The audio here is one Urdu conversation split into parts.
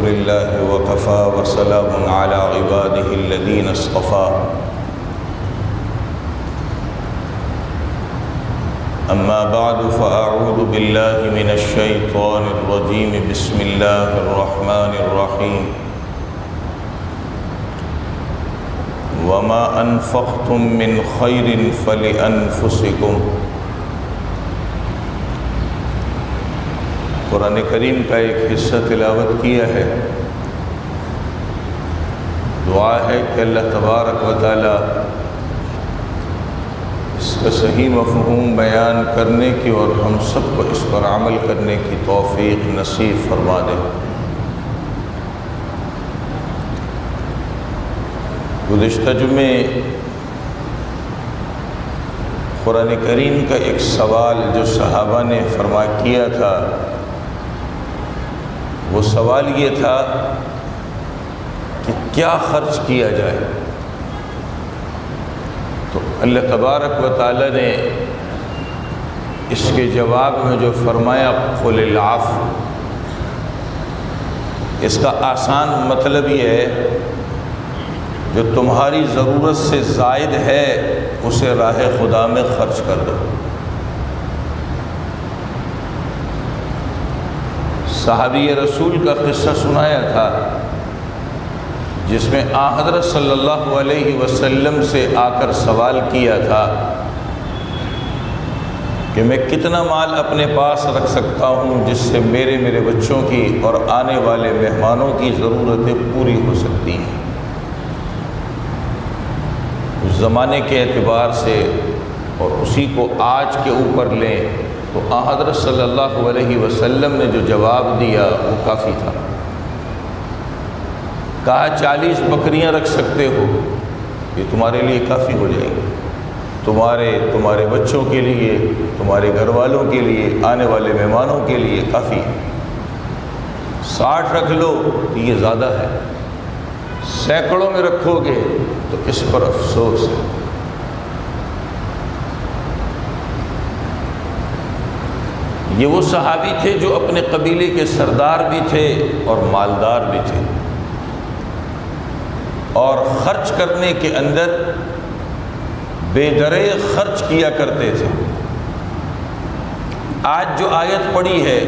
لله وكفى وسلام على عباده الذين اصطفى أما بعد فأعوذ بالله من الشيطان الرجيم بسم الله الرحمن الرحيم وما أنفقتم من خير فلأنفسكم۔ قرآن کریم کا ایک حصہ تلاوت کیا ہے۔ دعا ہے کہ اللہ تبارک و تعالی اس کا صحیح مفہوم بیان کرنے کی اور ہم سب کو اس پر عمل کرنے کی توفیق نصیب فرما دے۔ گزشتہ جمعے قرآن کریم کا ایک سوال جو صحابہ نے فرما کیا تھا، وہ سوال یہ تھا کہ کیا خرچ کیا جائے؟ تو اللہ تبارک و تعالی نے اس کے جواب میں جو فرمایا قل العفو، اس کا آسان مطلب یہ ہے جو تمہاری ضرورت سے زائد ہے اسے راہ خدا میں خرچ کر دو۔ صحابی رسول کا قصہ سنایا تھا جس میں حضرت صلی اللہ علیہ وسلم سے آ کر سوال کیا تھا کہ میں کتنا مال اپنے پاس رکھ سکتا ہوں جس سے میرے بچوں کی اور آنے والے مہمانوں کی ضرورتیں پوری ہو سکتی ہیں۔ اس زمانے کے اعتبار سے اور اسی کو آج کے اوپر لیں تو حضرت صلی اللہ علیہ وسلم نے جو جواب دیا وہ کافی تھا۔ کہا 40 بکریاں رکھ سکتے ہو، یہ تمہارے لیے کافی ہو جائے گی، تمہارے بچوں کے لیے، تمہارے گھر والوں کے لیے، آنے والے مہمانوں کے لیے کافی ہے۔ 60 رکھ لو تو یہ زیادہ ہے، سینکڑوں میں رکھو گے تو اس پر افسوس ہے۔ یہ وہ صحابی تھے جو اپنے قبیلے کے سردار بھی تھے اور مالدار بھی تھے، اور خرچ کرنے کے اندر بے درے خرچ کیا کرتے تھے۔ آج جو آیت پڑھی ہے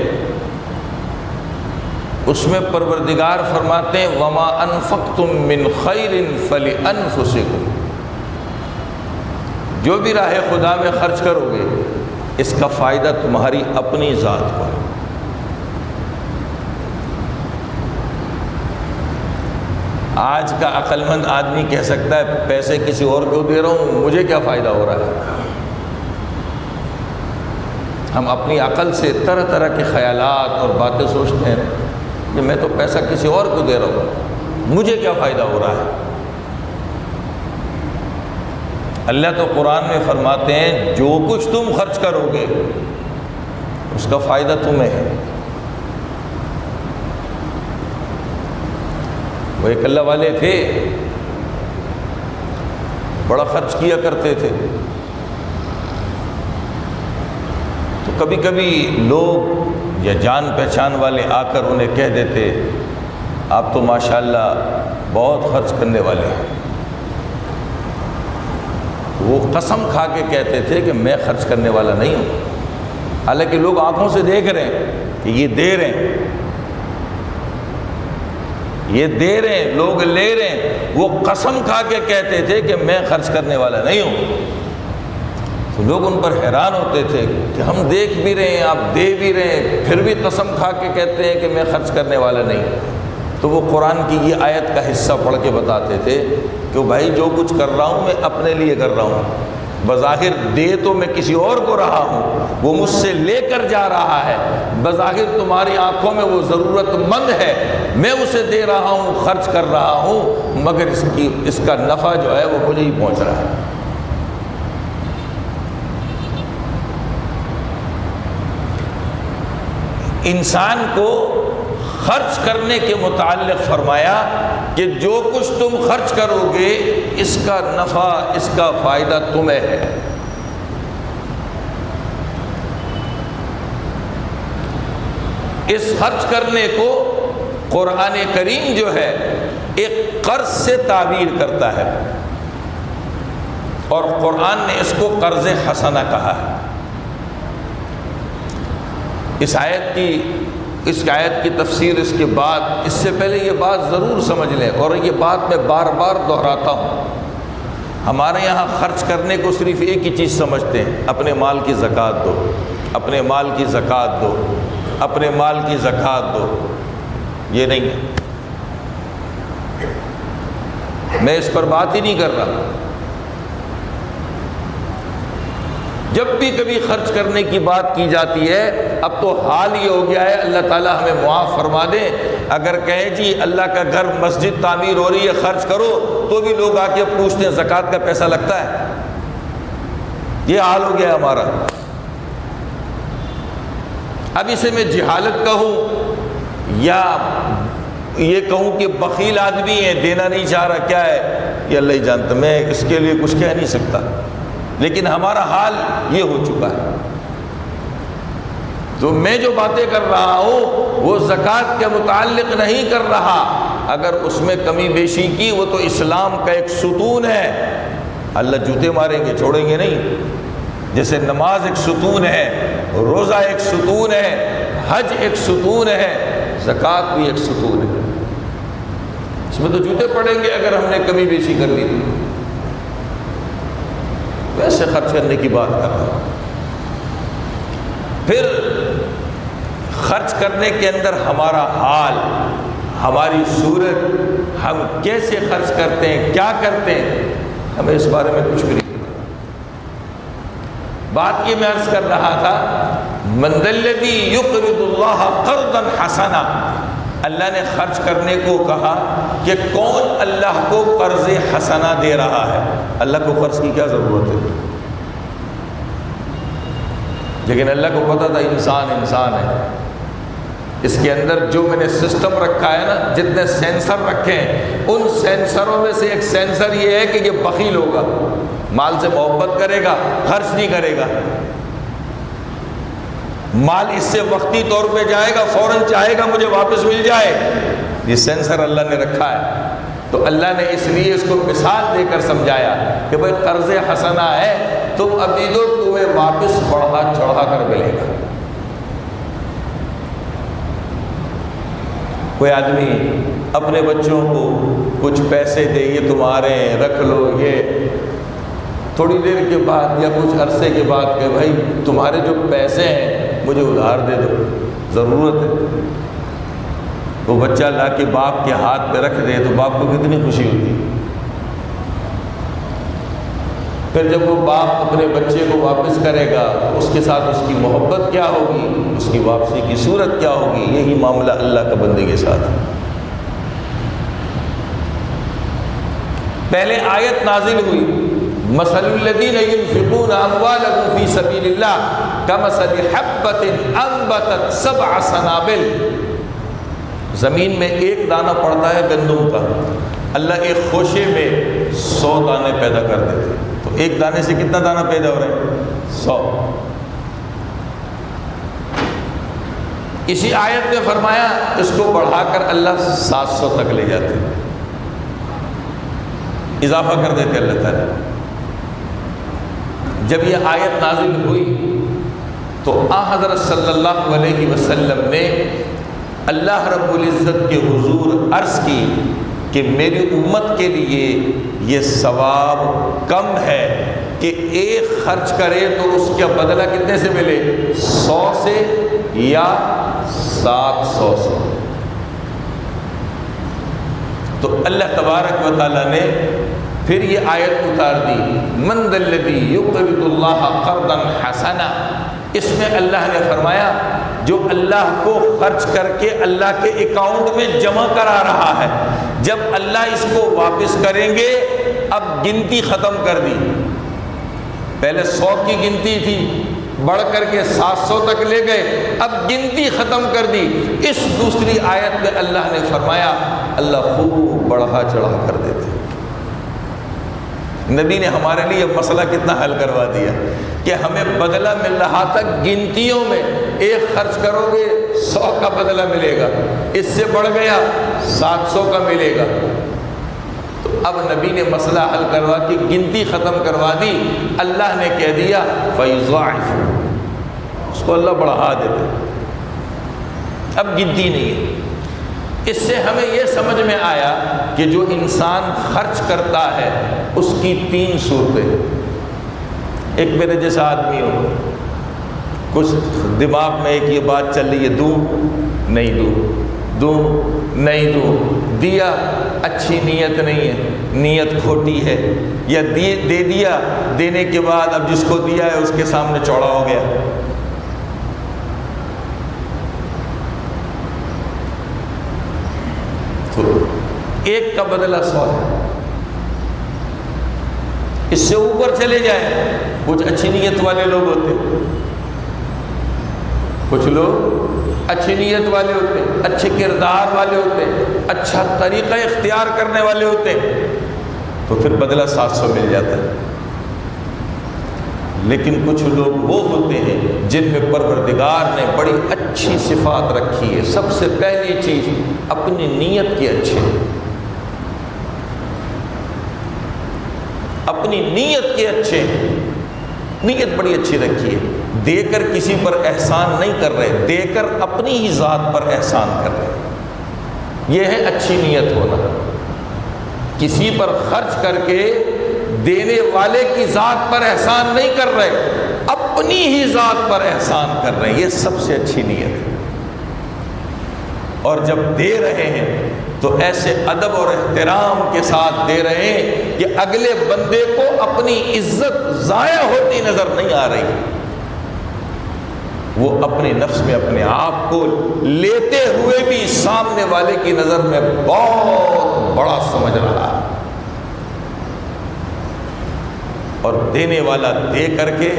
اس میں پروردگار فرماتے ہیں وَمَا أَنفَقْتُم مِّن خَيْرٍ فَلِأَنفُسِكُمْ، جو بھی راہ خدا میں خرچ کرو گے اس کا فائدہ تمہاری اپنی ذات کو ہے۔ آج کا عقل مند آدمی کہہ سکتا ہے پیسے کسی اور کو دے رہا ہوں، مجھے کیا فائدہ ہو رہا ہے؟ ہم اپنی عقل سے طرح طرح کے خیالات اور باتیں سوچتے ہیں کہ میں تو پیسہ کسی اور کو دے رہا ہوں، مجھے کیا فائدہ ہو رہا ہے؟ اللہ تو قرآن میں فرماتے ہیں جو کچھ تم خرچ کرو گے اس کا فائدہ تمہیں ہے۔ وہ ایک اللہ والے تھے، بڑا خرچ کیا کرتے تھے، تو کبھی کبھی لوگ یا جان پہچان والے آ کر انہیں کہہ دیتے آپ تو ماشاءاللہ بہت خرچ کرنے والے ہیں۔ وہ قسم کھا کے کہتے تھے کہ میں خرچ کرنے والا نہیں ہوں، حالانکہ لوگ آنکھوں سے دیکھ رہے ہیں کہ یہ دے رہے ہیں، یہ دے رہے ہیں، لوگ لے رہے ہیں، وہ قسم کھا کے کہتے تھے کہ میں خرچ کرنے والا نہیں ہوں۔ تو لوگ ان پر حیران ہوتے تھے کہ ہم دیکھ بھی رہے ہیں، آپ دے بھی رہے ہیں، پھر بھی قسم کھا کے کہتے ہیں کہ میں خرچ کرنے والا نہیں۔ تو وہ قرآن کی یہ آیت کا حصہ پڑھ کے بتاتے تھے کہ بھائی جو کچھ کر رہا ہوں میں اپنے لیے کر رہا ہوں، بظاہر دے تو میں کسی اور کو رہا ہوں، وہ مجھ سے لے کر جا رہا ہے، بظاہر تمہاری آنکھوں میں وہ ضرورت مند ہے، میں اسے دے رہا ہوں، خرچ کر رہا ہوں، مگر اس کا نفع جو ہے وہ مجھے ہی پہنچ رہا ہے۔ انسان کو خرچ کرنے کے متعلق فرمایا کہ جو کچھ تم خرچ کرو گے اس کا نفع، اس کا فائدہ تمہیں ہے۔ اس خرچ کرنے کو قرآن کریم جو ہے ایک قرض سے تعبیر کرتا ہے، اور قرآن نے اس کو قرض حسنہ کہا ہے۔ اس آیت کی تفسیر اس کے بعد، اس سے پہلے یہ بات ضرور سمجھ لیں، اور یہ بات میں بار بار دہراتا ہوں، ہمارے یہاں خرچ کرنے کو صرف ایک ہی چیز سمجھتے ہیں، اپنے مال کی زکوٰۃ دو، اپنے مال کی زکوٰۃ دو، اپنے مال کی زکوٰۃ دو۔ یہ نہیں ہے، میں اس پر بات ہی نہیں کر رہا۔ جب بھی کبھی خرچ کرنے کی بات کی جاتی ہے، اب تو حال یہ ہو گیا ہے، اللہ تعالیٰ ہمیں معاف فرما دے، اگر کہیں جی اللہ کا گھر مسجد تعمیر ہو رہی ہے خرچ کرو، تو بھی لوگ آ کے پوچھتے ہیں زکوٰۃ کا پیسہ لگتا ہے۔ یہ حال ہو گیا ہمارا۔ اب اسے میں جہالت کہوں یا یہ کہوں کہ بخیل آدمی ہے، دینا نہیں چاہ رہا، کیا ہے یہ اللہ ہی جانتا، میں اس کے لیے کچھ کہہ نہیں سکتا، لیکن ہمارا حال یہ ہو چکا ہے۔ تو میں جو باتیں کر رہا ہوں وہ زکوٰۃ کے متعلق نہیں کر رہا، اگر اس میں کمی بیشی کی وہ تو اسلام کا ایک ستون ہے، اللہ جوتے ماریں گے، چھوڑیں گے نہیں۔ جیسے نماز ایک ستون ہے، روزہ ایک ستون ہے، حج ایک ستون ہے، زکوٰۃ بھی ایک ستون ہے، اس میں تو جوتے پڑیں گے اگر ہم نے کمی بیشی کر لی تو۔ ویسے خرچ کرنے کی بات کر رہا ہوں۔ پھر خرچ کرنے کے اندر ہمارا حال، ہماری صورت، ہم کیسے خرچ کرتے ہیں، کیا کرتے ہیں، ہمیں اس بارے میں کچھ بھی نہیں پتا۔ بات یہ میں عرض کر رہا تھا، من ذا الذی یقرض اللہ قرضا حسنا، اللہ نے خرچ کرنے کو کہا کہ کون اللہ کو قرض حسنہ دے رہا ہے۔ اللہ کو قرض کی کیا ضرورت ہے؟ لیکن اللہ کو پتہ تھا انسان ہے، اس کے اندر جو میں نے سسٹم رکھا ہے نا، جتنے سینسر رکھے ہیں، ان سینسروں میں سے ایک سینسر یہ ہے کہ یہ بخیل ہوگا، مال سے محبت کرے گا، خرچ نہیں کرے گا، مال اس سے وقتی طور پہ جائے گا، فوراً چاہے گا مجھے واپس مل جائے۔ یہ سینسر اللہ نے رکھا ہے، تو اللہ نے اس لیے اس کو مثال دے کر سمجھایا کہ بھائی قرض حسنہ ہے، تم ابھی دو، تمہیں واپس بڑھا چڑھا کر ملے گا۔ کوئی آدمی اپنے بچوں کو کچھ پیسے دے، یہ تمہارے ہیں، رکھ لو، یہ تھوڑی دیر کے بعد یا کچھ عرصے کے بعد کہ بھائی تمہارے جو پیسے ہیں مجھے ادھار دے دو، ضرورت ہے۔ وہ بچہ لا کے باپ کے ہاتھ پہ رکھ دے تو باپ کو کتنی خوشی ہوتی ہے۔ پھر جب وہ باپ اپنے بچے کو واپس کرے گا تو اس کے ساتھ اس کی محبت کیا ہوگی، اس کی واپسی کی صورت کیا ہوگی۔ یہی معاملہ اللہ کا بندے کے ساتھ ہے۔ پہلے آیت نازل ہوئی، مثل الذین ينفقون اموالهم فی سبیل اللہ کمثل حبۃ انبتت سبع سنابل۔ زمین میں ایک دانہ پڑتا ہے گندم کا، اللہ ایک خوشے میں 100 دانے پیدا کر دیتے، تو ایک دانے سے کتنا دانہ پیدا ہو رہا ہے؟ 100۔ اسی آیت میں فرمایا اس کو بڑھا کر اللہ 700 تک لے جاتے، اضافہ کر دیتے اللہ تعالیٰ۔ جب یہ آیت نازل ہوئی تو حضرت صلی اللہ علیہ وسلم نے اللہ رب العزت کے حضور عرض کی کہ میری امت کے لیے یہ ثواب کم ہے کہ ایک خرچ کرے تو اس کا بدلہ کتنے سے ملے، 100 سے یا 700 سے۔ تو اللہ تبارک و تعالیٰ نے پھر یہ آیت اتار دی، من ذا الذی یقرض اللہ قرضا حسنا۔ اس میں اللہ نے فرمایا جو اللہ کو خرچ کر کے اللہ کے اکاؤنٹ میں جمع کرا رہا ہے، جب اللہ اس کو واپس کریں گے، اب گنتی ختم کر دی، پہلے 100 کی گنتی تھی، بڑھ کر کے 700 تک لے گئے، اب گنتی ختم کر دی۔ اس دوسری آیت میں اللہ نے فرمایا اللہ خوب بڑھا چڑھا کر دیتے۔ نبی نے ہمارے لیے یہ مسئلہ کتنا حل کروا دیا کہ ہمیں بدلہ مل رہا تھا گنتیوں میں، ایک خرچ کرو گے 100 کا بدلہ ملے گا، اس سے بڑھ گیا 700 کا ملے گا۔ تو اب نبی نے مسئلہ حل کروا کے گنتی ختم کروا دی، اللہ نے کہہ دیا فَيُضَاعِفُ، اس کو اللہ بڑھا دیتے، اب گنتی نہیں ہے۔ اس سے ہمیں یہ سمجھ میں آیا کہ جو انسان خرچ کرتا ہے اس کی 3 صورتیں۔ ایک میرے جیسا آدمی ہو، کچھ دماغ میں ایک یہ بات چل رہی ہے، دوں نہیں دوں نہیں دوں، دیا اچھی نیت نہیں ہے، نیت کھوٹی ہے، یا دے دیا، دینے کے بعد اب جس کو دیا ہے اس کے سامنے چوڑا ہو گیا۔ ایک کا بدلہ 100 ہے۔ اس سے اوپر چلے جائیں، کچھ اچھی نیت والے لوگ ہوتے، کچھ لوگ اچھی نیت والے ہوتے، اچھے کردار والے ہوتے، اچھا طریقہ اختیار کرنے والے ہوتے، تو پھر بدلہ 700 مل جاتا ہے۔ لیکن کچھ لوگ وہ ہوتے ہیں جن میں پروردگار نے بڑی اچھی صفات رکھی ہے۔ سب سے پہلی چیز اپنی نیت کی اچھی، اپنی نیت کے اچھے، نیت بڑی اچھی رکھی ہے، دے کر کسی پر احسان نہیں کر رہے، دے کر اپنی ہی ذات پر احسان کر رہے، یہ ہے اچھی نیت ہونا۔ کسی پر خرچ کر کے دینے والے کی ذات پر احسان نہیں کر رہے، اپنی ہی ذات پر احسان کر رہے ہیں، یہ سب سے اچھی نیت ہے۔ اور جب دے رہے ہیں تو ایسے ادب اور احترام کے ساتھ دے رہے ہیں کہ اگلے بندے کو اپنی عزت ضائع ہوتی نظر نہیں آ رہی، وہ اپنے نفس میں اپنے آپ کو لیتے ہوئے بھی سامنے والے کی نظر میں بہت بڑا سمجھ رہا ہے، اور دینے والا دے کر کے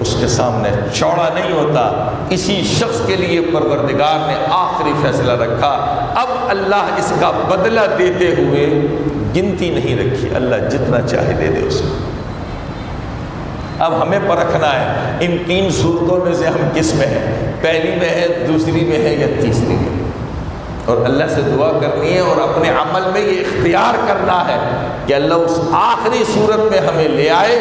اس کے سامنے چوڑا نہیں ہوتا۔ اسی شخص کے لیے پروردگار نے آخری فیصلہ رکھا، اب اللہ اس کا بدلہ دیتے ہوئے گنتی نہیں رکھی، اللہ جتنا چاہے دے دے اس کو۔ اب ہمیں پرکھنا ہے ان 3 صورتوں میں سے ہم کس میں ہیں، پہلی میں ہے، دوسری میں ہے، یا تیسری میں، اور اللہ سے دعا کرنی ہے اور اپنے عمل میں یہ اختیار کرنا ہے کہ اللہ اس آخری صورت میں ہمیں لے آئے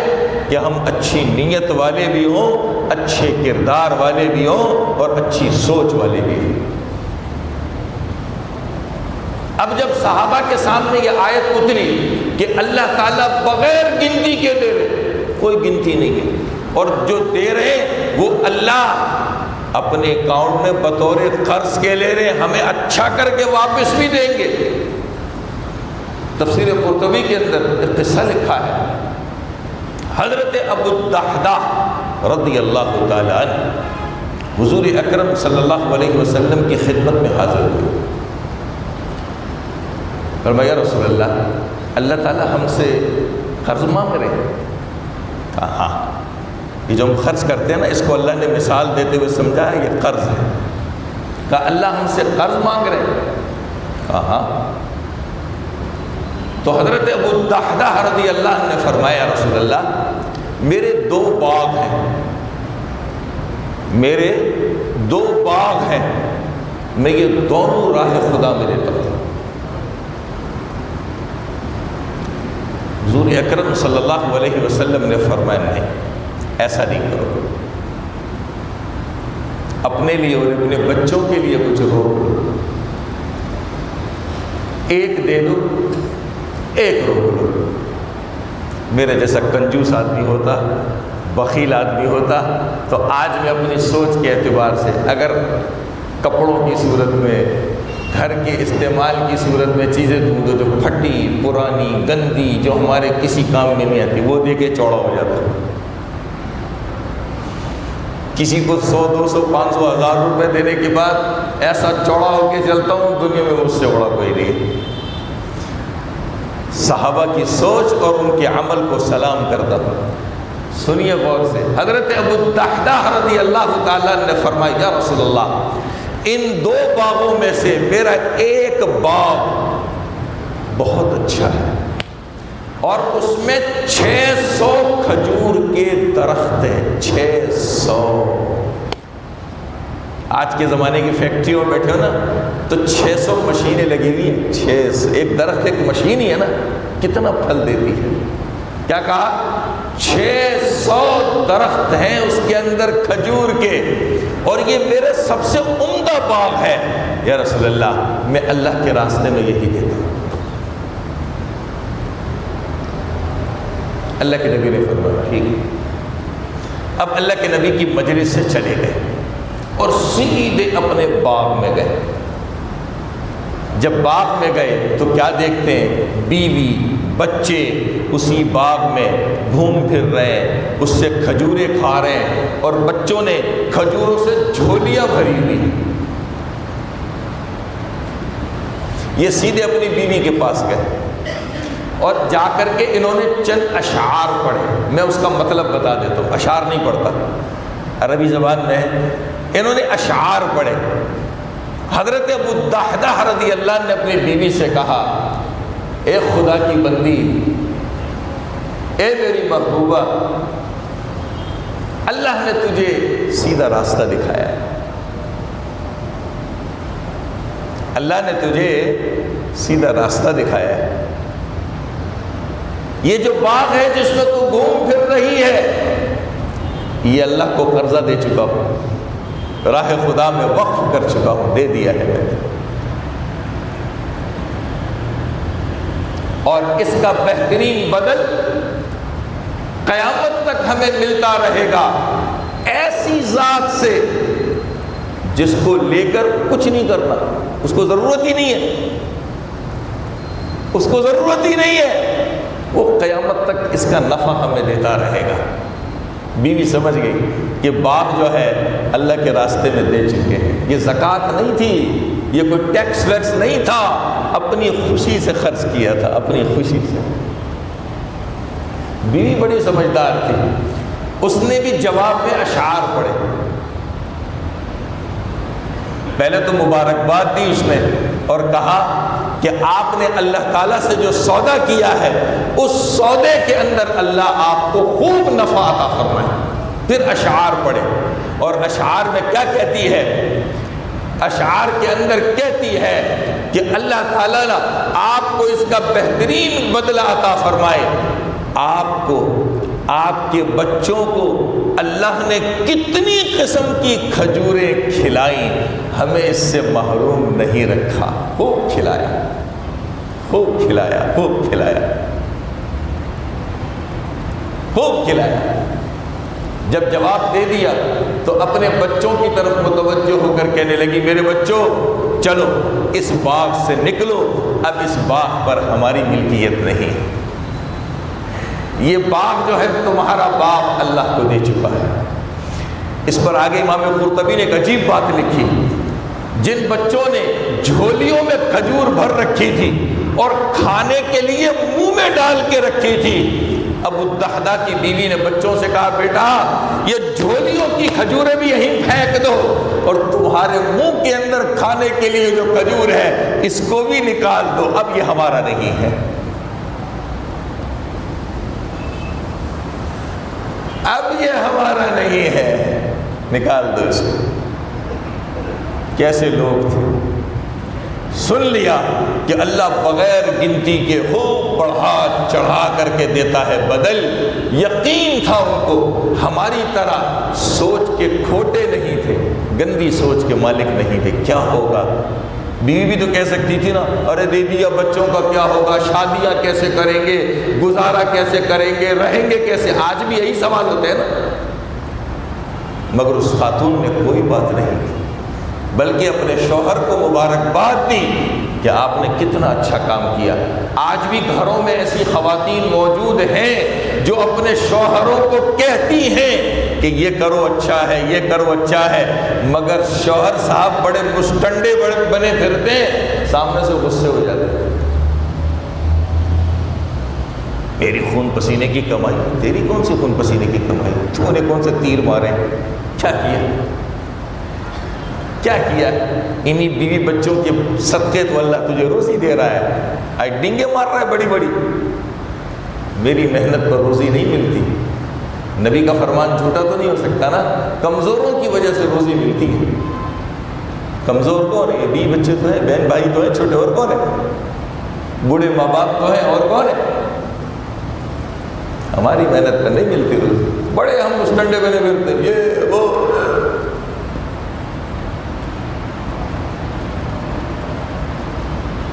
کہ ہم اچھی نیت والے بھی ہوں، اچھے کردار والے بھی ہوں، اور اچھی سوچ والے بھی ہوں۔ اب جب صحابہ کے سامنے یہ آیت اتری کہ اللہ تعالیٰ بغیر گنتی کے دے رہے، کوئی گنتی نہیں ہے، اور جو دے رہے وہ اللہ اپنے اکاؤنٹ میں بطور قرض کے لے رہے، ہمیں اچھا کر کے واپس بھی دیں گے۔ تفسیر قرطبی کے اندر ایک قصہ لکھا ہے، حضرت ابو الدحداح رضی اللہ تعالیٰ عنہ حضور اکرم صلی اللہ علیہ وسلم کی خدمت میں حاضر ہوئے، فرمایا یا رسول اللہ تعالیٰ ہم سے قرض مانگ رہے ہیں۔ کہا ہاں، یہ جو ہم خرچ کرتے ہیں نا، اس کو اللہ نے مثال دیتے ہوئے سمجھایا یہ قرض ہے۔ کہا اللہ ہم سے قرض مانگ رہے ہیں؟ کہا ہاں۔ تو حضرت ابو الدحداح رضی اللہ عنہ نے فرمایا رسول اللہ میرے 2 باغ ہیں، میرے 2 باغ ہیں، میں یہ دونوں راہ خدا میں دیتا ہوں۔ حضور اکرم صلی اللہ علیہ وسلم نے فرمایا نہیں، ایسا نہیں کرو، اپنے لیے اور اپنے بچوں کے لیے کچھ روک لو، ایک دے دو ایک روک لو۔ میرے جیسا کنجوس آدمی ہوتا، بخیل آدمی ہوتا تو آج میں اپنی سوچ کے اعتبار سے اگر کپڑوں کی صورت میں، گھر کے استعمال کی صورت میں چیزیں دوں تو جو پھٹی پرانی گندی جو ہمارے کسی کام میں نہیں آتی وہ دے کے چوڑا ہو جاتا، کسی کو 100 200 500 1000 روپے دینے کے بعد ایسا چوڑا ہو کے چلتا ہوں دنیا میں مجھ سے بڑا کوئی نہیں۔ صحابہ کی سوچ اور ان کے عمل کو سلام کرتا ہوں۔ سنیے غور سے، حضرت ابو الدحداح رضی اللہ تعالیٰ نے فرمایا یا رسول اللہ ان 2 باغوں میں سے میرا ایک باغ بہت اچھا ہے اور اس میں 600 کھجور کے درخت ہیں، 600۔ آج کے زمانے کی فیکٹریوں میں بیٹھے ہو نا تو 600 مشینیں لگی ہوئی ہیں. 600 ایک درخت ایک مشین ہی ہے نا, کتنا پھل دیتی ہے. کیا کہا؟ 600 درخت ہیں اس کے اندر کھجور کے, اور یہ میرے سب سے عمدہ باغ ہے. یا رسول اللہ, میں اللہ کے راستے میں یہی دیتا ہوں. اللہ کے نبی نے فرمایا ٹھیک ہے. اب اللہ کے نبی کی مجلس سے چلے گئے اور سیدھے اپنے باغ میں گئے. جب باغ میں گئے تو کیا دیکھتے ہیں؟ بیوی بچے اسی باغ میں گھوم پھر رہے ہیں, اس سے کھجوریں کھا رہے ہیں, اور بچوں نے کھجوروں سے جھولیاں بھری ہوئی. یہ سیدھے اپنی بیوی کے پاس گئے اور جا کر کے انہوں نے چند اشعار پڑھے. میں اس کا مطلب بتا دیتا ہوں, اشعار نہیں پڑھتا, عربی زبان میں انہوں نے اشعار پڑھے. حضرت ابو الدحدہ رضی اللہ عنہ نے اپنی بیوی سے کہا, اے خدا کی بندی, اے میری محبوبہ, اللہ نے تجھے سیدھا راستہ دکھایا ہے. اللہ نے تجھے سیدھا راستہ دکھایا ہے. یہ جو باغ ہے جس میں تو گھوم پھر رہی ہے, یہ اللہ کو قرضہ دے چکا ہوں, راہ خدا میں وقف کر چکا ہوں, دے دیا ہے میں نے, اور اس کا بہترین بدل قیامت تک ہمیں ملتا رہے گا ایسی ذات سے جس کو لے کر کچھ نہیں کرنا, اس کو ضرورت ہی نہیں ہے, اس کو ضرورت ہی نہیں ہے, وہ قیامت تک اس کا نفع ہمیں دیتا رہے گا. بیوی سمجھ گئی کہ باغ جو ہے اللہ کے راستے میں دے چکے ہیں. یہ زکوٰۃ نہیں تھی, یہ کوئی ٹیکس ویکس نہیں تھا, اپنی خوشی سے خرچ کیا تھا, اپنی خوشی سے. بیوی بڑی سمجھدار تھی, اس نے بھی جواب میں اشعار پڑھے. پہلے تو مبارکباد دی اس نے اور کہا کہ آپ نے اللہ تعالیٰ سے جو سودا کیا ہے اس سودے کے اندر اللہ آپ کو خوب نفع عطا فرمائے. پھر اشعار پڑھے, اور اشعار میں کیا کہتی ہے؟ اشعار کے اندر کہتی ہے کہ اللہ تعالیٰ آپ کو اس کا بہترین بدلہ عطا فرمائے. آپ کو, آپ کے بچوں کو اللہ نے کتنی قسم کی کھجوریں کھلائیں, ہمیں اس سے محروم نہیں رکھا. خوب کھلایا, خوب کھلایا, خوب کھلایا, خوب کھلایا. جب جواب دے دیا تو اپنے بچوں کی طرف متوجہ ہو کر کہنے لگی, میرے بچوں چلو اس باغ سے نکلو, اب اس باغ پر ہماری ملکیت نہیں. یہ باغ جو ہے تمہارا باپ اللہ کو دے چکا ہے. اس پر آگے امام قرطبی نے ایک عجیب بات لکھی, جن بچوں نے جھولیوں میں کھجور بھر رکھی تھی اور کھانے کے لیے منہ میں ڈال کے رکھی تھی, ابو الدحدہ کی بیوی نے بچوں سے کہا, بیٹا یہ جھولیوں کی کھجوریں بھی یہیں پھینک دو, اور تمہارے منہ کے اندر کھانے کے لیے جو کھجور ہے اس کو بھی نکال دو, اب یہ ہمارا نہیں ہے, اب یہ ہمارا نہیں ہے, نکال دو اس کو. کیسے لوگ تھے, سن لیا کہ اللہ بغیر گنتی کے خوب بڑھا چڑھا کر کے دیتا ہے بدل. یقین تھا ان کو, ہماری طرح سوچ کے کھوٹے نہیں تھے, گندی سوچ کے مالک نہیں تھے. کیا ہوگا؟ بیوی بھی تو کہہ سکتی تھی نا, ارے دے دیا, بچوں کا کیا ہوگا, شادیاں کیسے کریں گے, گزارا کیسے کریں گے, رہیں گے کیسے. آج بھی یہی سوال ہوتے ہیں نا, مگر اس خاتون نے کوئی بات نہیں کی, بلکہ اپنے شوہر کو مبارکباد دی کہ آپ نے کتنا اچھا کام کیا. آج بھی گھروں میں ایسی خواتین موجود ہیں جو اپنے شوہروں کو کہتی ہیں کہ یہ کرو اچھا ہے, یہ کرو اچھا ہے, مگر شوہر صاحب بڑے مستنڈے بڑے بنے پھرتے ہیں, سامنے سے غصے ہو جاتے ہیں. میری خون پسینے کی کمائی, تیری کون سی خون پسینے کی کمائی, تو نے کون سے تیر مارے, کیا کیا, کیا کیا؟ انہی بیوی بچوں کے صدقے تو اللہ تجھے روزی دے رہا ہے, آئی ڈنگے مار رہا ہے بڑی بڑی. میری محنت پر روزی نہیں ملتی. نبی کا فرمان جھوٹا تو نہیں ہو سکتا نا, کمزوروں کی وجہ سے روزی ملتی ہے. کمزور کون ہے؟ یہ بیوی بچے تو ہیں، بہن بھائی تو ہیں چھوٹے، اور کون ہے؟ بوڑھے ماں باپ تو ہیں، اور کون ہے؟ ہماری محنت پر نہیں ملتی روزی، بڑے ہم اس ٹنڈے بنے پھرتے ہیں، یہ وہ۔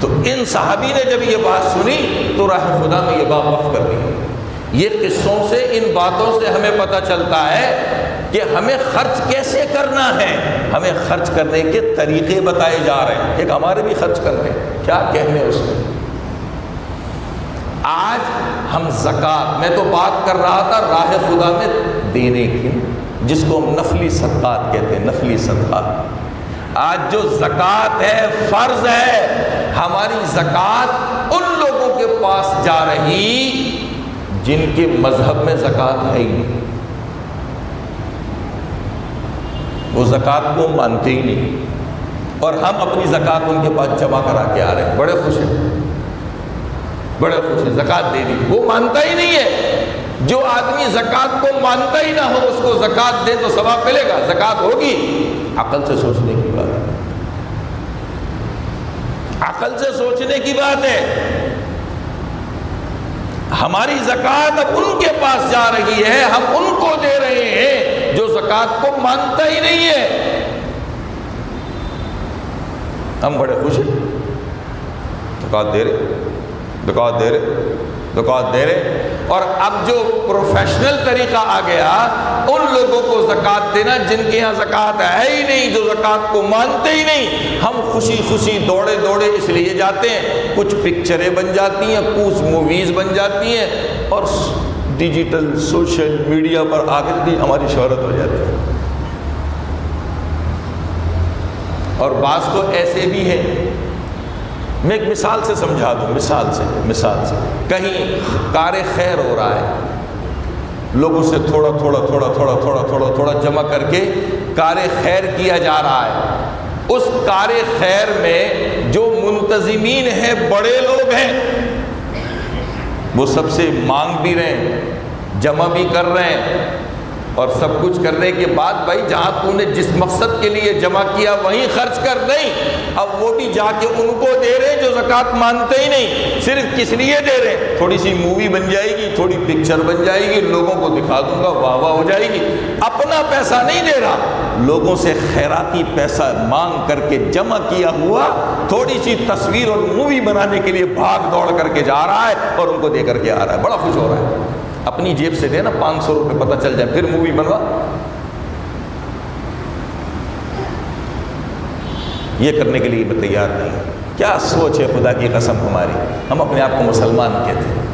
تو ان صحابی نے جب یہ بات سنی تو راہ خدا میں یہ بات وقف کر دی۔ یہ قصوں سے، ان باتوں سے ہمیں پتہ چلتا ہے کہ ہمیں خرچ کیسے کرنا ہے، ہمیں خرچ کرنے کے طریقے بتائے جا رہے ہیں۔ ایک ہمارے بھی خرچ کرنے، کیا کہنے اس میں۔ آج ہم زکوٰۃ، میں تو بات کر رہا تھا راہ خدا میں دینے کی، جس کو ہم نفلی صدقات کہتے ہیں، نفلی صدقات۔ آج جو زکوٰۃ ہے، فرض ہے، ہماری زکوٰۃ ان لوگوں کے پاس جا رہی جن کے مذہب میں زکوٰۃ ہے ہی نہیں، وہ زکوٰۃ کو مانتے ہی نہیں، اور ہم اپنی زکوٰۃ ان کے پاس جمع کرا کے آ رہے ہیں، بڑے خوش ہیں، بڑے خوش ہیں، زکوٰۃ دے دی، وہ مانتا ہی نہیں ہے۔ جو آدمی زکوٰۃ کو مانتا ہی نہ ہو، اس کو زکوٰۃ دے تو ثواب ملے گا، زکوٰۃ ہوگی؟ عقل سے سوچنے کی بات ہے، عقل سے سوچنے کی بات ہے۔ ہماری زکوٰۃ اب ان کے پاس جا رہی ہے، ہم ان کو دے رہے ہیں جو زکوٰۃ کو مانتا ہی نہیں ہے۔ ہم بڑے خوش ہیں، زکوٰۃ دے رہے، زکوٰۃ دے رہے، زکوٰۃ دے رہے۔ اور اب جو پروفیشنل طریقہ آ گیا، ان لوگوں کو زکوٰۃ دینا جن کے یہاں زکوٰۃ ہے ہی نہیں، جو زکوٰۃ کو مانتے ہی نہیں۔ ہم خوشی خوشی دوڑے دوڑے اس لیے جاتے ہیں، کچھ پکچریں بن جاتی ہیں، کچھ موویز بن جاتی ہیں، اور ڈیجیٹل سوشل میڈیا پر آ کے ہماری شہرت ہو جاتی ہے۔ اور بعض تو ایسے بھی ہیں، میں ایک مثال سے سمجھا دوں، مثال سے کہیں کار خیر ہو رہا ہے، لوگوں سے تھوڑا جمع کر کے کار خیر کیا جا رہا ہے۔ اس کار خیر میں جو منتظمین ہیں، بڑے لوگ ہیں، وہ سب سے مانگ بھی رہے ہیں، جمع بھی کر رہے ہیں، اور سب کچھ کرنے کے بعد بھائی جہاں تو نے جس مقصد کے لیے جمع کیا وہیں خرچ کر، نہیں، اب وہ بھی جا کے ان کو دے رہے جو زکوٰۃ مانتے ہی نہیں، صرف کس لیے دے رہے؟ تھوڑی سی مووی بن جائے گی، تھوڑی پکچر بن جائے گی، لوگوں کو دکھا دوں گا، واہ واہ ہو جائے گی۔ اپنا پیسہ نہیں دے رہا، لوگوں سے خیراتی پیسہ مانگ کر کے جمع کیا ہوا تھوڑی سی تصویر اور مووی بنانے کے لیے بھاگ دوڑ کر کے جا رہا ہے، اور ان کو دے کر کے آ رہا ہے، بڑا خوش ہو رہا ہے۔ اپنی جیب سے دے نا 500 روپے، پتہ چل جائے، پھر مووی بنوا۔ یہ کرنے کے لیے میں تیار نہیں۔ کیا سوچ ہے خدا کی قسم ہماری، ہم اپنے آپ کو مسلمان کہتے ہیں۔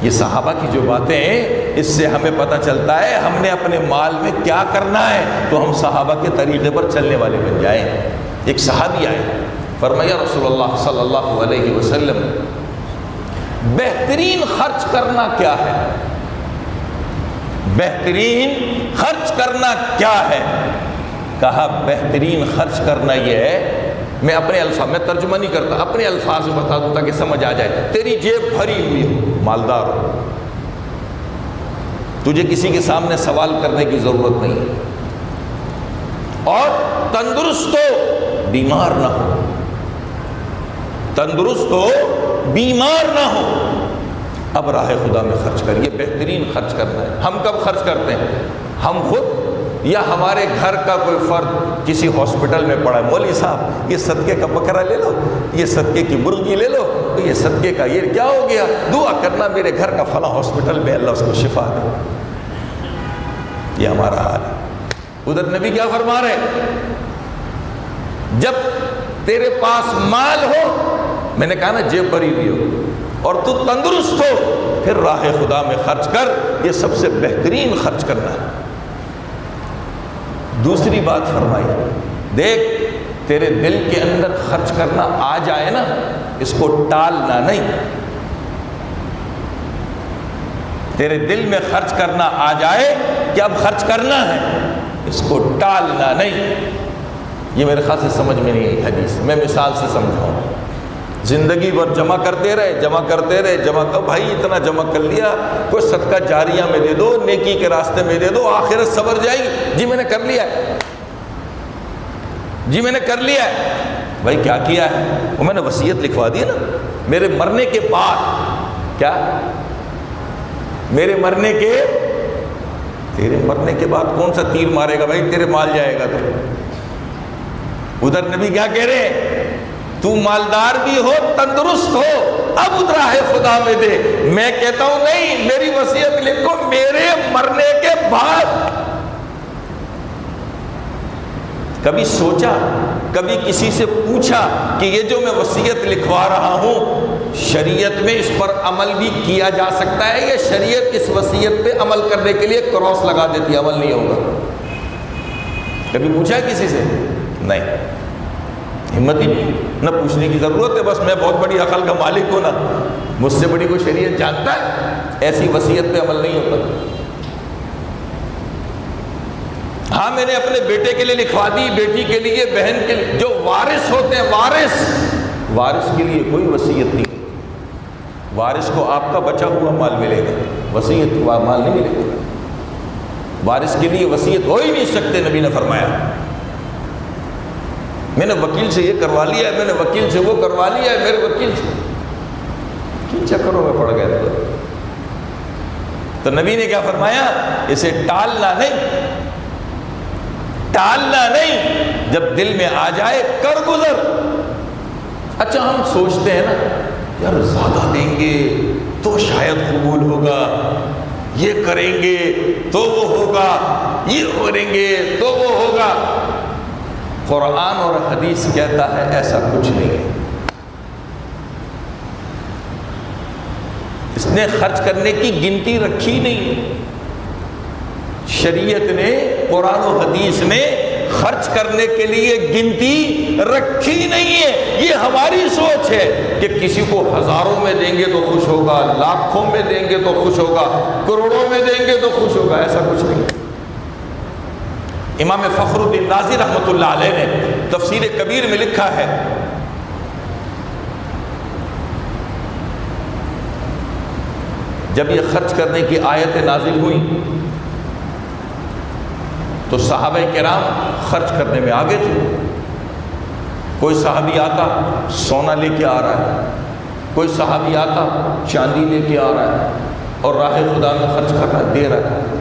یہ صحابہ کی جو باتیں ہیں، اس سے ہمیں پتہ چلتا ہے ہم نے اپنے مال میں کیا کرنا ہے، تو ہم صحابہ کے طریقے پر چلنے والے بن جائیں۔ ایک صحابی آئے، فرمایا رسول اللہ صلی اللہ علیہ وسلم، بہترین خرچ کرنا کیا ہے؟ بہترین خرچ کرنا کیا ہے؟ کہا بہترین خرچ کرنا یہ ہے، میں اپنے الفاظ میں ترجمہ نہیں کرتا، اپنے الفاظ میں بتا دوں تاکہ سمجھ آ جائے۔ تیری جیب بھری ہوئی ہو، مالدار ہو، تجھے کسی کے سامنے سوال کرنے کی ضرورت نہیں ہے، اور تندرست ہو، بیمار نہ ہو، تندرست ہو، بیمار نہ ہو، اب راہ خدا میں خرچ کر۔ یہ بہترین خرچ کرنا ہے۔ ہم کب خرچ کرتے ہیں؟ ہم خود یا ہمارے گھر کا کوئی فرد کسی ہاسپٹل میں پڑا ہے، مولوی صاحب یہ صدقے کا بکرا لے لو، یہ صدقے کی مرغی لے لو، یہ صدقے کا یہ کیا ہو گیا، دعا کرنا میرے گھر کا فلاں ہاسپٹل میں اللہ اس کو شفا دے۔ یہ ہمارا حال ہے۔ ادھر نبی کیا فرما رہے ہیں؟ جب تیرے پاس مال ہو، میں نے کہا نا جیب بھری ہوئی ہو، اور تو تندرست ہو، پھر راہ خدا میں خرچ کر، یہ سب سے بہترین خرچ کرنا ہے۔ دوسری بات فرمائی، دیکھ تیرے دل کے اندر خرچ کرنا آ جائے نا، اس کو ٹالنا نہیں۔ تیرے دل میں خرچ کرنا آ جائے کہ اب خرچ کرنا ہے، اس کو ٹالنا نہیں۔ یہ میرے خیال سے سمجھ میں نہیں آئی حدیث، میں مثال سے سمجھاؤں۔ زندگی بھر جمع کرتے رہے، جمع کرتے رہے، جمع کر، بھائی اتنا جمع کر لیا، کوئی صدقہ جاریہ میں دے دو، نیکی کے راستے میں دے دو، آخرت سنور جائے گی۔ جی میں نے کر لیا ہے، جی میں نے کر لیا ہے. بھائی کیا کیا ہے؟ وہ میں نے وصیت لکھوا دی نا میرے مرنے کے بعد. کیا؟ میرے مرنے کے. تیرے مرنے کے بعد کون سا تیر مارے گا بھائی؟ تیرے مال جائے گا تو. ادھر نبی کیا کہہ رہے ہیں؟ تو مالدار بھی ہو، تندرست ہو، اب ادھر ہے خدا میں دے. میں کہتا ہوں نہیں، میری وصیت لکھو میرے مرنے کے بعد. کبھی سوچا، کبھی کسی سے پوچھا کہ یہ جو میں وصیت لکھوا رہا ہوں شریعت میں اس پر عمل بھی کیا جا سکتا ہے یا شریعت اس وصیت پہ عمل کرنے کے لیے کراس لگا دیتی ہے، عمل نہیں ہوگا؟ کبھی پوچھا کسی سے؟ نہیں، ہمت ہی نہیں، نہ پوچھنے کی ضرورت ہے. بس میں بہت بڑی عقل کا مالک ہوں نا، مجھ سے بڑی کوئی شریعت جانتا ہے؟ ایسی وصیت پہ عمل نہیں ہوتا. ہاں میں نے اپنے بیٹے کے لیے لکھوا دی، بیٹی کے لیے، بہن کے لیے، جو وارث ہوتے ہیں وارث کے لیے کوئی وصیت نہیں. وارث کو آپ کا بچا ہوا مال ملے گا، وصیت ہوا مال نہیں ملے گا. وارث کے لیے وصیت ہو ہی نہیں سکتے. نبی نے فرمایا میں نے وکیل سے یہ کروا لیا ہے، میں نے وکیل سے وہ کروا لیا ہے، میرے وکیل سے کن چکروں میں پڑ گئے. تو نبی نے کیا فرمایا؟ اسے ٹالنا نہیں، جب دل میں آ جائے کر گزر. اچھا ہم سوچتے ہیں نا یار زیادہ دیں گے تو شاید قبول ہوگا، یہ کریں گے تو وہ ہوگا، یہ کریں گے تو وہ ہوگا. قرآن اور حدیث کہتا ہے ایسا کچھ نہیں ہے. اس نے خرچ کرنے کی گنتی رکھی نہیں. شریعت نے، قرآن و حدیث نے خرچ کرنے کے لیے گنتی رکھی نہیں ہے. یہ ہماری سوچ ہے کہ کسی کو ہزاروں میں دیں گے تو خوش ہوگا، لاکھوں میں دیں گے تو خوش ہوگا، کروڑوں میں دیں گے تو خوش ہوگا. ایسا کچھ نہیں. امام فخر الدین رازی رحمۃ اللہ علیہ نے تفسیر کبیر میں لکھا ہے جب یہ خرچ کرنے کی آیت نازل ہوئی تو صحابہ کرام خرچ کرنے میں آگے تھے. کوئی صحابی آتا سونا لے کے آ رہا ہے، کوئی صحابی آتا چاندی لے کے آ رہا ہے اور راہ خدا میں خرچ کر رہا ہے، دے رہا ہے.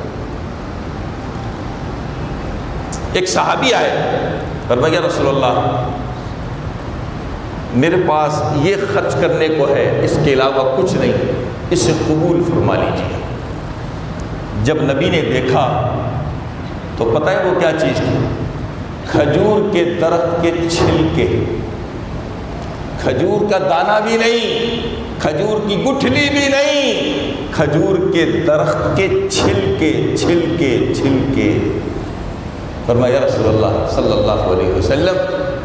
ایک صحابی آئے، فرمایا رسول اللہ میرے پاس یہ خرچ کرنے کو ہے، اس کے علاوہ کچھ نہیں، اسے قبول فرما لیجیے. جب نبی نے دیکھا تو پتہ ہے وہ کیا چیز تھی؟ کھجور کے درخت کے چھلکے. کھجور کا دانہ بھی نہیں، کھجور کی گٹھلی بھی نہیں، کھجور کے درخت کے چھلکے. فرمایا رسول اللہ صلی اللہ علیہ وسلم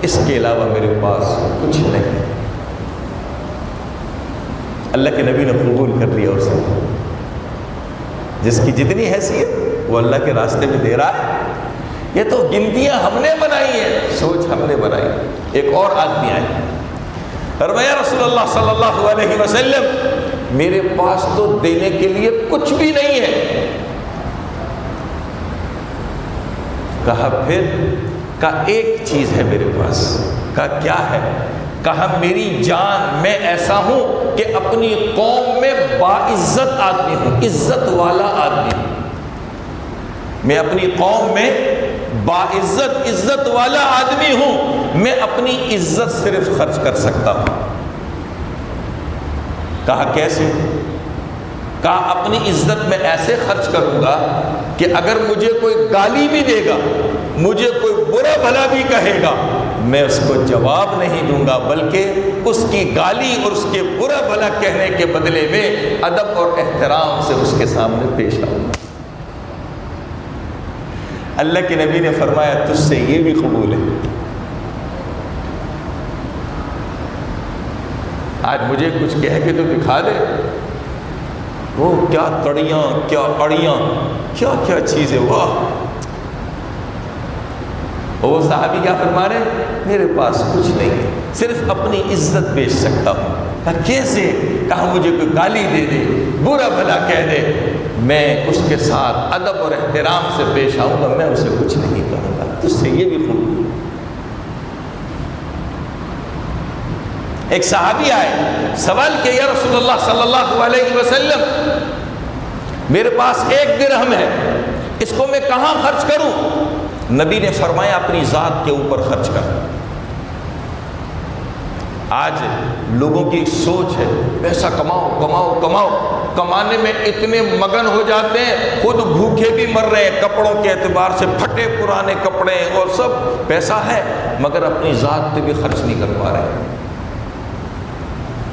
اس کے علاوہ میرے پاس کچھ نہیں. اللہ کے نبی نے قبول کر لیا اسے. جس کی جتنی حیثیت وہ اللہ کے راستے میں دے رہا ہے. یہ تو گنتیاں ہم نے بنائی ہیں، سوچ ہم نے بنائی. ایک اور آدمی آئے، فرمایا رسول اللہ صلی اللہ علیہ وسلم میرے پاس تو دینے کے لیے کچھ بھی نہیں ہے. کہا پھر؟ کہا ایک چیز ہے میرے پاس. کہا کیا ہے؟ کہا میری جان، میں ایسا ہوں کہ اپنی قوم میں باعزت آدمی ہوں، عزت والا آدمی ہوں. میں اپنی قوم میں عزت والا آدمی ہوں. میں اپنی عزت صرف خرچ کر سکتا ہوں. کہا کیسے؟ کہا اپنی عزت میں ایسے خرچ کروں گا کہ اگر مجھے کوئی گالی بھی دے گا، مجھے کوئی برا بھلا بھی کہے گا، میں اس کو جواب نہیں دوں گا، بلکہ اس کی گالی اور اس کے برا بھلا کہنے کے بدلے میں ادب اور احترام سے اس کے سامنے پیش آؤں گا. اللہ کے نبی نے فرمایا تجھ سے یہ بھی قبول ہے. آج مجھے کچھ کہہ کے تو دکھا دے. وہ کیا تڑیاں، کیا اڑیاں، کیا کیا چیزیں. واہ. وہ صحابی کیا فرما رہے؟ میرے پاس کچھ نہیں ہے، صرف اپنی عزت بیچ سکتا ہوں. کہا کیسے؟ کہا مجھے کوئی گالی دے دے، برا بھلا کہہ دے، میں اس کے ساتھ ادب اور احترام سے پیش آؤں گا، میں اسے کچھ نہیں کہوں گا. تجھ سے یہ بھی قبول. ایک صحابی آئے، سوال کہ یا رسول اللہ صلی اللہ علیہ وسلم، میرے پاس 1 درہم ہے، اس کو میں کہاں خرچ کروں؟ نبی نے فرمایا اپنی ذات کے اوپر خرچ کر۔ آج لوگوں کی سوچ ہے پیسہ کماؤ کماؤ کماؤ، کمانے میں اتنے مگن ہو جاتے ہیں، خود بھوکے بھی مر رہے ہیں، کپڑوں کے اعتبار سے پھٹے پرانے کپڑے اور سب، پیسہ ہے مگر اپنی ذات پہ بھی خرچ نہیں کر پا رہے،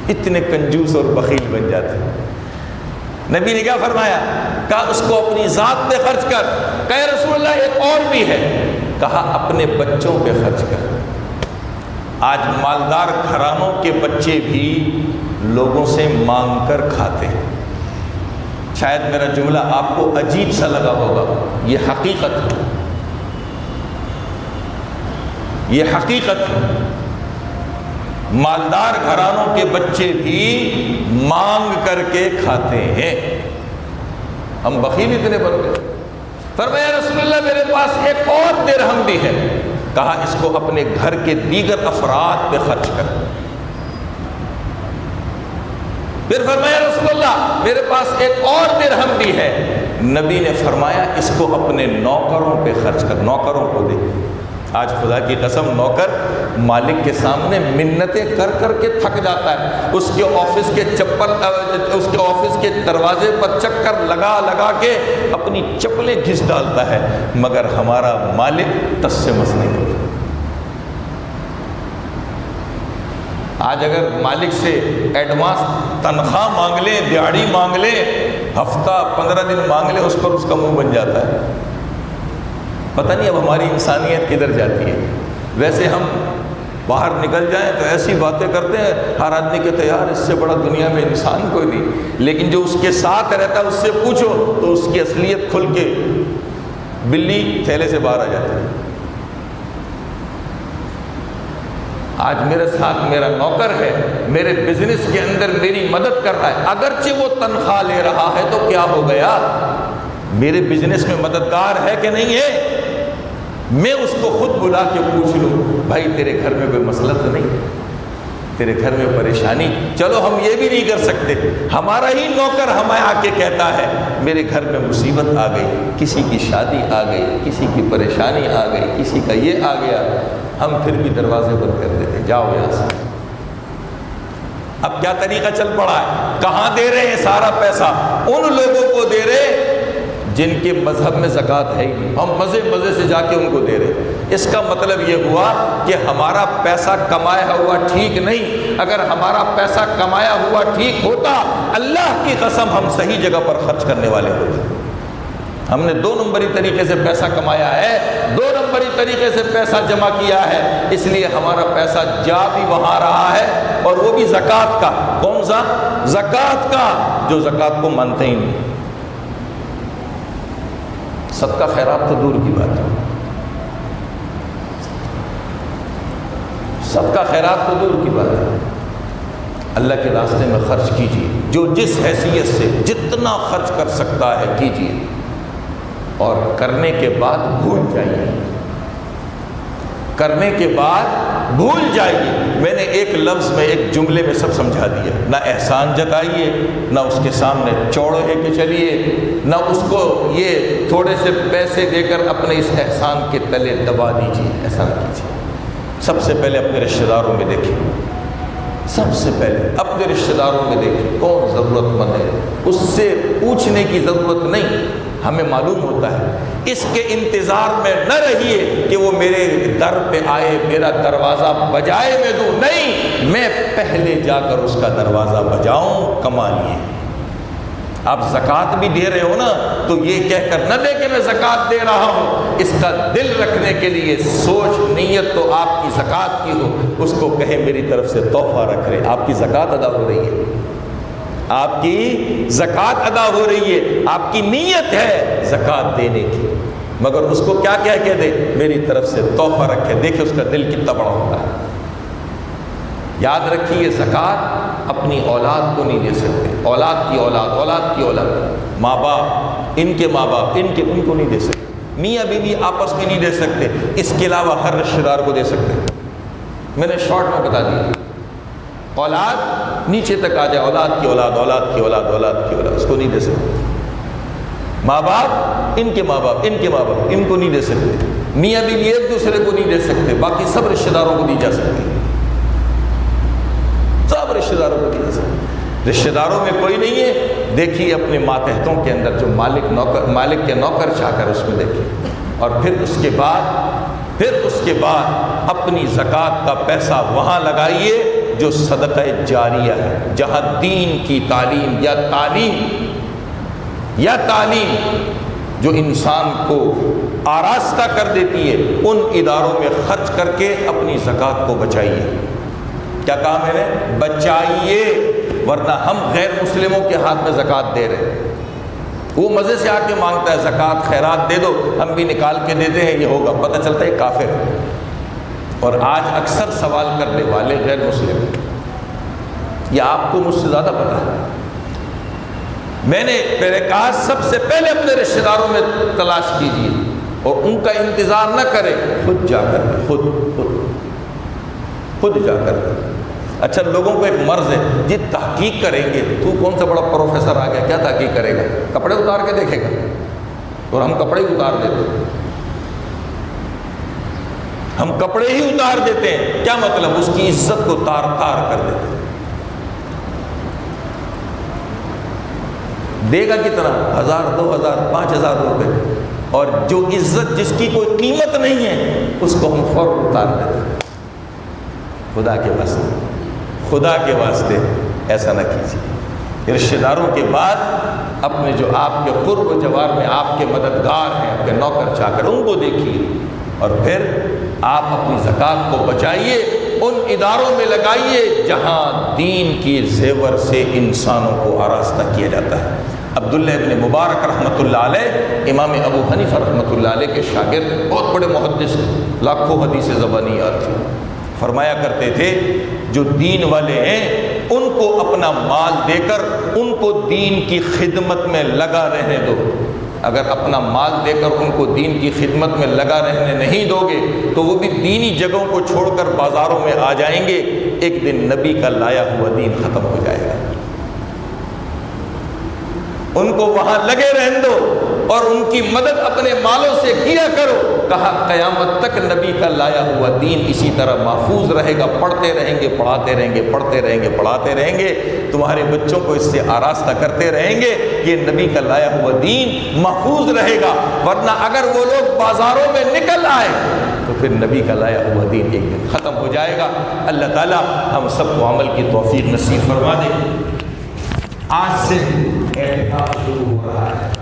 اتنے کنجوس اور بخیل بن جاتے ہیں۔ نبی نے کیا فرمایا؟ کہا اس کو اپنی ذات پہ خرچ کر۔ کہا رسول اللہ ایک اور بھی ہے، کہا اپنے بچوں پہ خرچ کر۔ آج مالدار گھرانوں کے بچے بھی لوگوں سے مانگ کر کھاتے ہیں۔ شاید میرا جملہ آپ کو عجیب سا لگا ہوگا، یہ حقیقت ہے، یہ حقیقت ہے۔ مالدار گھرانوں کے بچے بھی مانگ کر کے کھاتے ہیں۔ ہم بخیل اتنے بن گئے۔ فرمایا رسول اللہ میرے پاس 1 اور درہم بھی ہے، کہا اس کو اپنے گھر کے دیگر افراد پہ خرچ کر۔ پھر فرمایا رسول اللہ میرے پاس 1 اور درہم بھی ہے، نبی نے فرمایا اس کو اپنے نوکروں پہ خرچ کر، نوکروں کو دے۔ آج خدا کی قسم نوکر مالک کے سامنے منتیں کر کر کے تھک جاتا ہے، اس کے آفس کے دروازے پر چکر لگا لگا کے اپنی چپلیں گھس ڈالتا ہے، مگر ہمارا مالک تس سے مس نہیں ہوتا۔ آج اگر مالک سے ایڈوانس تنخواہ مانگ لیں، دیہاڑی مانگ لیں، ہفتہ 15 دن مانگ لیں، اس پر اس کا منہ بن جاتا ہے۔ پتہ نہیں اب ہماری انسانیت کدھر جاتی ہے۔ ویسے ہم باہر نکل جائیں تو ایسی باتیں کرتے ہیں، ہر آدمی کہتے ہیں یار اس سے بڑا دنیا میں انسان کوئی نہیں، لیکن جو اس کے ساتھ رہتا ہے اس سے پوچھو تو اس کی اصلیت کھل کے بلی تھیلے سے باہر آ جاتی ہے۔ آج میرے ساتھ میرا نوکر ہے، میرے بزنس کے اندر میری مدد کر رہا ہے، اگرچہ وہ تنخواہ لے رہا ہے تو کیا ہو گیا؟ میرے بزنس میں مددگار ہے کہ نہیں ہے؟ میں اس کو خود بلا کے پوچھ لوں بھائی تیرے گھر میں کوئی مسئلہ تو نہیں، تیرے گھر میں پریشانی؟ چلو ہم یہ بھی نہیں کر سکتے، ہمارا ہی نوکر ہمیں آ کے کہتا ہے میرے گھر میں مصیبت آ گئی، کسی کی شادی آ گئی، کسی کی پریشانی آ گئی، کسی کا یہ آ گیا، ہم پھر بھی دروازے بند کر دیتے، جاؤ یہاں سے۔ اب کیا طریقہ چل پڑا ہے؟ کہاں دے رہے ہیں سارا پیسہ؟ ان لوگوں کو دے رہے جن کے مذہب میں زکوٰۃ ہے ہی نہیں، ہم مزے مزے سے جا کے ان کو دے رہے۔ اس کا مطلب یہ ہوا کہ ہمارا پیسہ کمایا ہوا ٹھیک نہیں۔ اگر ہمارا پیسہ کمایا ہوا ٹھیک ہوتا، اللہ کی قسم ہم صحیح جگہ پر خرچ کرنے والے ہوتے۔ ہم نے 2 نمبری طریقے سے پیسہ کمایا ہے، 2 نمبری طریقے سے پیسہ جمع کیا ہے، اس لیے ہمارا پیسہ جا بھی وہاں رہا ہے، اور وہ بھی زکوٰۃ کا۔ کون سا؟ زکوٰۃ کا، جو زکوٰۃ کو مانتے ہی نہیں۔ صدقہ خیرات تو دور کی بات ہے، صدقہ خیرات تو دور کی بات ہے۔ اللہ کے راستے میں خرچ کیجیے، جو جس حیثیت سے جتنا خرچ کر سکتا ہے کیجیے، اور کرنے کے بعد بھول جائیے، کرنے کے بعد بھول جائیے۔ میں نے ایک لفظ میں، ایک جملے میں سب سمجھا دیا۔ نہ احسان جتائیے، نہ اس کے سامنے چوڑے ہے کہ چلیے، نہ اس کو یہ تھوڑے سے پیسے دے کر اپنے اس احسان کے تلے دبا دیجیے، ایسا نہ کیجیے۔ سب سے پہلے اپنے رشتہ داروں میں دیکھیں، سب سے پہلے اپنے رشتہ داروں میں دیکھیں کون ضرورت مند ہے، اس سے پوچھنے کی ضرورت نہیں، ہمیں معلوم ہوتا ہے۔ اس کے انتظار میں نہ رہیے کہ وہ میرے در پہ آئے، میرا دروازہ بجائے میں دوں، نہیں، میں پہلے جا کر اس کا دروازہ بجاؤں، کما لیے۔ آپ زکوٰۃ بھی دے رہے ہو نا، تو یہ کہہ کر نہ دے کہ میں زکوٰۃ دے رہا ہوں، اس کا دل رکھنے کے لیے سوچ نیت تو آپ کی زکوٰۃ کی ہو، اس کو کہے میری طرف سے تحفہ رکھ رہے، آپ کی زکوٰۃ ادا ہو رہی ہے، آپ کی زکوٰۃ ادا ہو رہی ہے، آپ کی نیت ہے زکوٰۃ دینے کی، مگر اس کو کیا کہہ کے دے؟ میری طرف سے تحفہ رکھے۔ دیکھیں اس کا دل کتنا بڑا ہوتا ہے۔ یاد رکھیے زکوٰۃ اپنی اولاد کو نہیں دے سکتے، اولاد کی اولاد، اولاد کی اولاد، ماں باپ، ان کے ماں باپ، ان کو نہیں دے سکتے، میاں بیوی آپس میں نہیں دے سکتے، اس کے علاوہ ہر رشتہ دار کو دے سکتے۔ میں نے شارٹ میں بتا دیا، اولاد نیچے تک آ جائے، اولاد کی اولاد، اولاد کی اولاد، اولاد کی اولاد، اس کو نہیں دے سکتے۔ ماں باپ، ان کے ماں باپ، ان کے ماں باپ، ان کو نہیں دے سکتے۔ میاں بیوی ایک دوسرے کو نہیں دے سکتے، باقی سب رشتہ داروں کو دی جا سکتی، سب رشتہ داروں کو دی جا سکتی۔ رشتہ داروں میں کوئی نہیں ہے، دیکھیے اپنے ماتحتوں کے اندر جو مالک کے نوکر چاکر، اس میں دیکھیے، اور پھر اس کے بعد اپنی زکوٰۃ کا پیسہ وہاں لگائیے جو صدقہ جاریہ ہے، جہاں دین کی تعلیم یا تعلیم جو انسان کو آراستہ کر دیتی ہے، ان اداروں میں خرچ کر کے اپنی زکوٰۃ کو بچائیے۔ کیا کام ہے؟ بچائیے، ورنہ ہم غیر مسلموں کے ہاتھ میں زکوٰۃ دے رہے ہیں۔ وہ مزے سے آ کے مانگتا ہے زکوٰۃ خیرات دے دو، ہم بھی نکال کے دیتے ہیں، یہ ہوگا، پتہ چلتا ہے کافر ہے۔ اور آج اکثر سوال کرنے والے غیر مسلم ہیں، یہ آپ کو مجھ سے زیادہ پتہ ہے۔ میں نے کہا سب سے پہلے اپنے رشتہ داروں میں تلاش کیجیے، اور ان کا انتظار نہ کریں، خود جا کر خود جا کر۔ اچھا، لوگوں کو ایک مرض ہے جی تحقیق کریں گے، تو کون سا بڑا پروفیسر آ گیا، کیا تحقیق کرے گا؟ کپڑے اتار کے دیکھے گا، اور ہم کپڑے ہی اتار دیتے ہیں، ہم کپڑے ہی اتار دیتے ہیں۔ کیا مطلب؟ اس کی عزت کو تار تار کر دیتے ہیں۔ دے گا کتنا؟ 1000، 2000، 5000 روپے، اور جو عزت جس کی کوئی قیمت نہیں ہے اس کو ہم فوراً اتار دیتے ہیں۔ خدا کے واسطے ایسا نہ کیجیے۔ رشتہ داروں کے بعد اپنے جو آپ کے قرب و جوار میں آپ کے مددگار ہیں، آپ کے نوکر چاکر، ان کو دیکھیے، اور پھر آپ اپنی زکوٰۃ کو بچائیے، ان اداروں میں لگائیے جہاں دین کی زیور سے انسانوں کو آراستہ کیا جاتا ہے۔ عبداللہ ابن مبارک رحمۃ اللہ علیہ، امام ابو حنیفہ رحمۃ اللہ علیہ کے شاگرد، بہت بڑے محدث، لاکھوں حدیث زبانیات تھی، فرمایا کرتے تھے جو دین والے ہیں ان کو اپنا مال دے کر ان کو دین کی خدمت میں لگا رہنے دو۔ اگر اپنا مال دے کر ان کو دین کی خدمت میں لگا رہنے نہیں دو گے تو وہ بھی دینی جگہوں کو چھوڑ کر بازاروں میں آ جائیں گے، ایک دن نبی کا لایا ہوا دین ختم ہو جائے گا۔ ان کو وہاں لگے رہنے دو اور ان کی مدد اپنے مالوں سے کیا کرو۔ کہا قیامت تک نبی کا لایا ہوا دین اسی طرح محفوظ رہے گا، پڑھتے رہیں گے، پڑھاتے رہیں گے، پڑھتے رہیں گے، پڑھاتے رہیں گے، تمہارے بچوں کو اس سے آراستہ کرتے رہیں گے، یہ نبی کا لایا ہوا دین محفوظ رہے گا۔ ورنہ اگر وہ لوگ بازاروں میں نکل آئے تو پھر نبی کا لایا ہوا دین ایک دن ختم ہو جائے گا۔ اللہ تعالیٰ ہم سب کو عمل کی توفیق نصیب فرما دے۔ آج سے اعتکاف شروع ہو رہا ہے۔